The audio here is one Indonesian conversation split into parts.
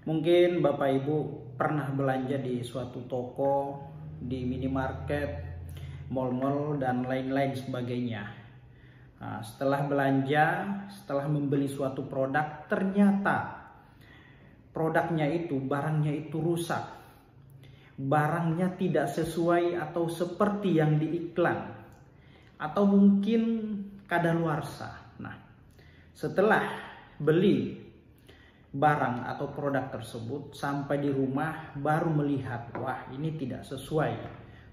Mungkin Bapak Ibu pernah belanja di suatu toko, di minimarket, mal-mal, dan lain-lain sebagainya. Nah, setelah belanja, setelah membeli suatu produk, ternyata produknya itu, barangnya itu rusak. Barangnya tidak sesuai atau seperti yang diiklan, atau mungkin kadaluarsa. Nah, setelah beli barang atau produk tersebut sampai di rumah baru melihat, wah ini tidak sesuai,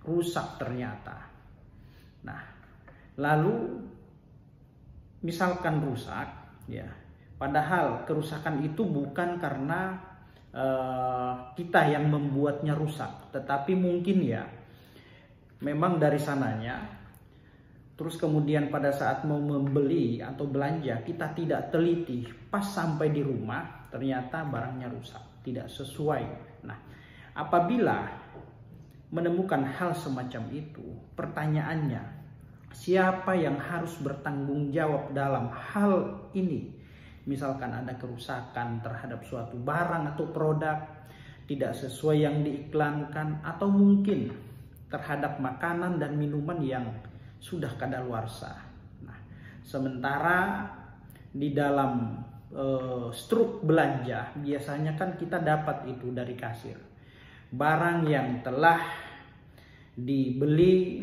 rusak ternyata. Nah, lalu misalkan rusak, ya, padahal kerusakan itu bukan karena kita yang membuatnya rusak, tetapi mungkin ya memang dari sananya. Terus kemudian pada saat mau membeli atau belanja kita tidak teliti, pas sampai di rumah ternyata barangnya rusak, tidak sesuai. Nah, apabila menemukan hal semacam itu, pertanyaannya, siapa yang harus bertanggung jawab dalam hal ini? Misalkan ada kerusakan terhadap suatu barang atau produk tidak sesuai yang diiklankan, atau mungkin terhadap makanan dan minuman yang sudah kadaluarsa. Nah, sementara di dalam struk belanja biasanya kan kita dapat itu dari kasir, barang yang telah dibeli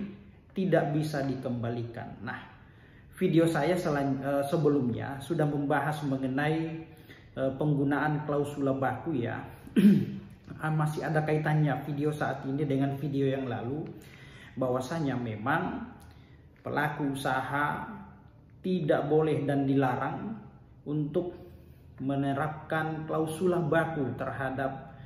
tidak bisa dikembalikan. Nah, video saya sebelumnya sudah membahas mengenai penggunaan klausula baku ya. Masih ada kaitannya video saat ini dengan video yang lalu, bahwasanya memang pelaku usaha tidak boleh dan dilarang untuk menerapkan klausula baku terhadap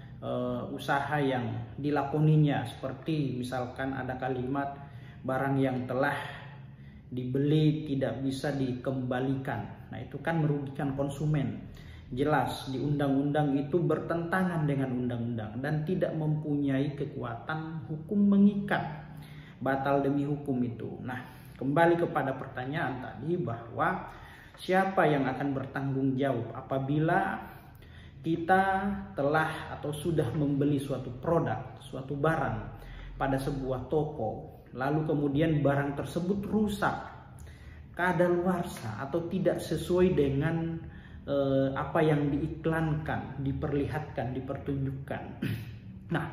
usaha yang dilakoninya, seperti misalkan ada kalimat barang yang telah dibeli tidak bisa dikembalikan. Nah, itu kan merugikan konsumen. Jelas di undang-undang itu bertentangan dengan undang-undang dan tidak mempunyai kekuatan hukum mengikat, batal demi hukum itu. Nah, kembali kepada pertanyaan tadi, bahwa siapa yang akan bertanggung jawab apabila kita telah atau sudah membeli suatu produk, suatu barang pada sebuah toko, lalu kemudian barang tersebut rusak, kadaluarsa, atau tidak sesuai dengan apa yang diiklankan, diperlihatkan, dipertunjukkan. Nah,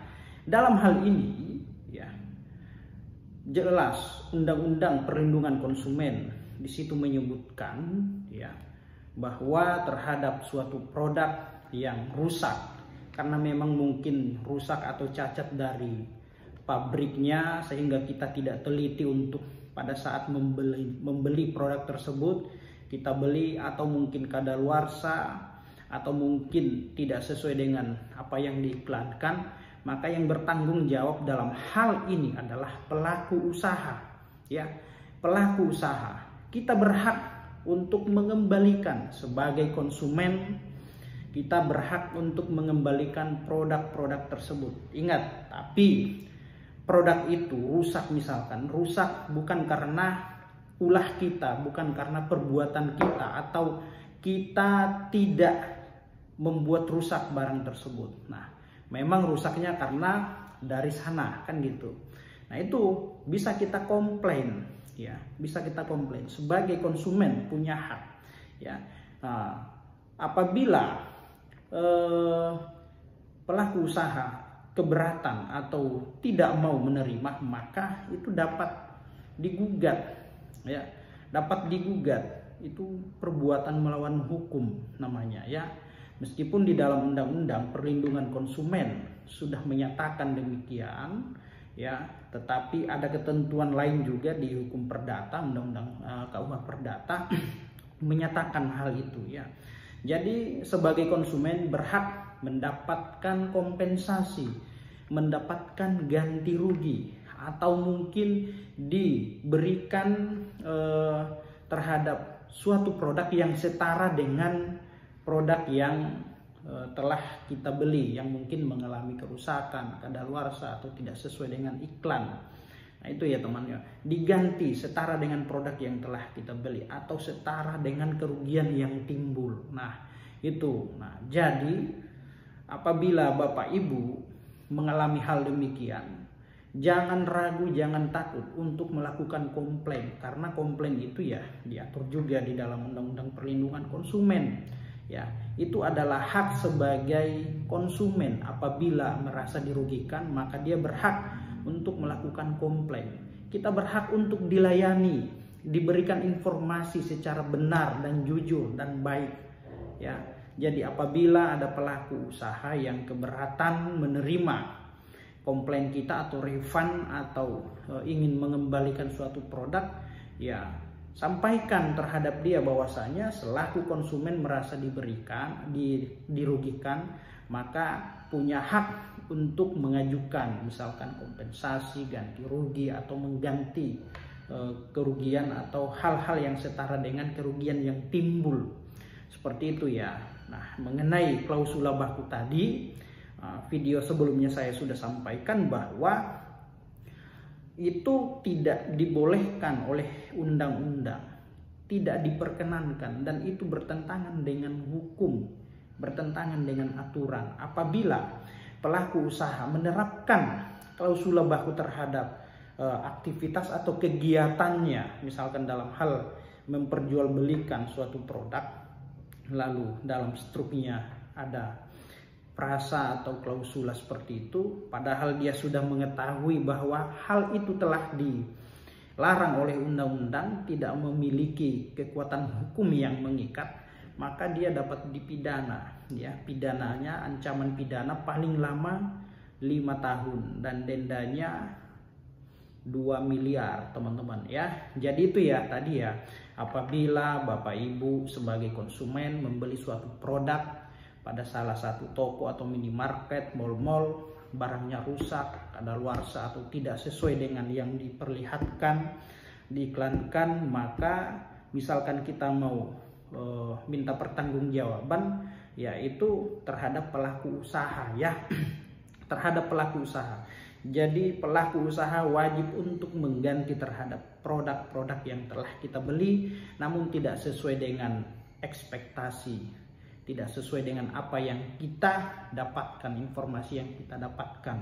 dalam hal ini ya, jelas Undang-Undang Perlindungan Konsumen di situ menyebutkan ya, bahwa terhadap suatu produk yang rusak karena memang mungkin rusak atau cacat dari pabriknya, sehingga kita tidak teliti untuk pada saat membeli produk tersebut kita beli, atau mungkin kadaluarsa, atau mungkin tidak sesuai dengan apa yang diiklankan, maka yang bertanggung jawab dalam hal ini adalah pelaku usaha ya, pelaku usaha. Kita berhak untuk mengembalikan sebagai konsumen, kita berhak untuk mengembalikan produk-produk tersebut. Ingat, tapi produk itu rusak, misalkan rusak bukan karena ulah kita, bukan karena perbuatan kita, atau kita tidak membuat rusak barang tersebut. Nah, memang rusaknya karena dari sana, kan gitu. Nah, itu bisa kita komplain ya, bisa kita komplain sebagai konsumen, punya hak ya. Nah, apabila pelaku usaha keberatan atau tidak mau menerima, maka itu dapat digugat ya, dapat digugat. Itu perbuatan melawan hukum namanya ya. Meskipun di dalam Undang-Undang Perlindungan Konsumen sudah menyatakan demikian ya, tetapi ada ketentuan lain juga di hukum perdata, Undang-Undang KUH Perdata menyatakan hal itu ya. Jadi sebagai konsumen berhak mendapatkan kompensasi, mendapatkan ganti rugi, atau mungkin diberikan terhadap suatu produk yang setara dengan produk yang telah kita beli, yang mungkin mengalami kerusakan, kadaluarsa, atau tidak sesuai dengan iklan. Nah, itu ya temannya, diganti setara dengan produk yang telah kita beli, atau setara dengan kerugian yang timbul. Nah, itu. Nah, jadi apabila Bapak Ibu mengalami hal demikian, jangan ragu, jangan takut untuk melakukan komplain, karena komplain itu ya diatur juga di dalam Undang-Undang Perlindungan Konsumen. Ya, itu adalah hak sebagai konsumen. Apabila merasa dirugikan, maka dia berhak untuk melakukan komplain. Kita berhak untuk dilayani, diberikan informasi secara benar dan jujur dan baik. Ya, jadi apabila ada pelaku usaha yang keberatan menerima komplain kita atau refund atau ingin mengembalikan suatu produk, ya sampaikan terhadap dia bahwasanya selaku konsumen merasa dirugikan, maka punya hak untuk mengajukan misalkan kompensasi, ganti rugi, atau mengganti kerugian atau hal-hal yang setara dengan kerugian yang timbul. Seperti itu ya. Nah, mengenai klausula baku tadi, video sebelumnya saya sudah sampaikan bahwa itu tidak dibolehkan oleh undang-undang, tidak diperkenankan, dan itu bertentangan dengan hukum, bertentangan dengan aturan. Apabila pelaku usaha menerapkan klausula baku terhadap aktivitas atau kegiatannya, misalkan dalam hal memperjualbelikan suatu produk, lalu dalam struknya ada frasa atau klausula seperti itu, padahal dia sudah mengetahui bahwa hal itu telah dilarang oleh undang-undang, tidak memiliki kekuatan hukum yang mengikat, maka dia dapat dipidana. Ya, pidananya, ancaman pidana paling lama 5 tahun dan dendanya 2 miliar, teman-teman ya. Jadi itu ya tadi ya, apabila Bapak Ibu sebagai konsumen membeli suatu produk pada salah satu toko atau minimarket, mal-mal, barangnya rusak, kadaluarsa atau tidak sesuai dengan yang diperlihatkan, diiklankan, maka misalkan kita mau minta pertanggungjawaban, yaitu terhadap pelaku usaha ya, terhadap pelaku usaha. Jadi pelaku usaha wajib untuk mengganti terhadap produk-produk yang telah kita beli namun tidak sesuai dengan ekspektasi, tidak sesuai dengan apa yang kita dapatkan, informasi yang kita dapatkan.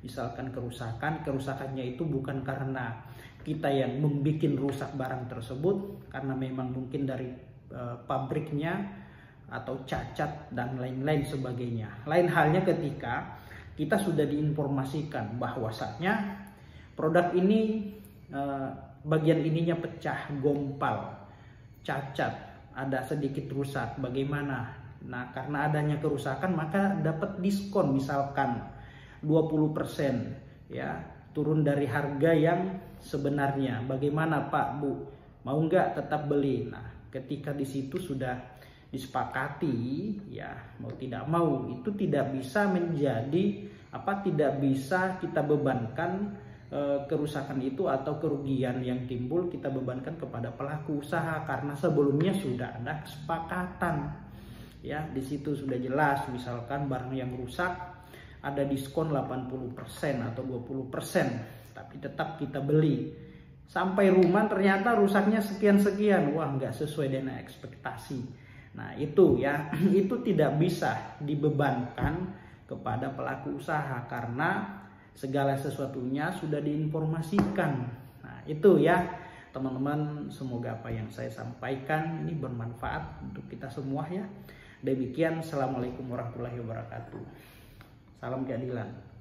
Misalkan kerusakannya itu bukan karena kita yang membuat rusak barang tersebut, karena memang mungkin dari pabriknya atau cacat dan lain-lain sebagainya. Lain halnya ketika kita sudah diinformasikan bahwasanya produk ini bagian ininya pecah, gompal, cacat, ada sedikit rusak, bagaimana? Nah, karena adanya kerusakan maka dapat diskon misalkan 20% ya, turun dari harga yang sebenarnya. Bagaimana Pak, Bu? Mau nggak tetap beli? Nah, ketika di situ sudah disepakati ya, mau tidak mau itu tidak bisa menjadi tidak bisa kita bebankan kerusakan itu atau kerugian yang timbul kita bebankan kepada pelaku usaha, karena sebelumnya sudah ada kesepakatan ya. Di situ sudah jelas, misalkan barang yang rusak ada diskon 80% atau 20%, tapi tetap kita beli. Sampai rumah ternyata rusaknya sekian-sekian, wah nggak sesuai dengan ekspektasi. Nah itu ya, itu tidak bisa dibebankan kepada pelaku usaha karena segala sesuatunya sudah diinformasikan. Nah itu ya teman-teman, semoga apa yang saya sampaikan ini bermanfaat untuk kita semua ya. Demikian, assalamualaikum warahmatullahi wabarakatuh. Salam keadilan.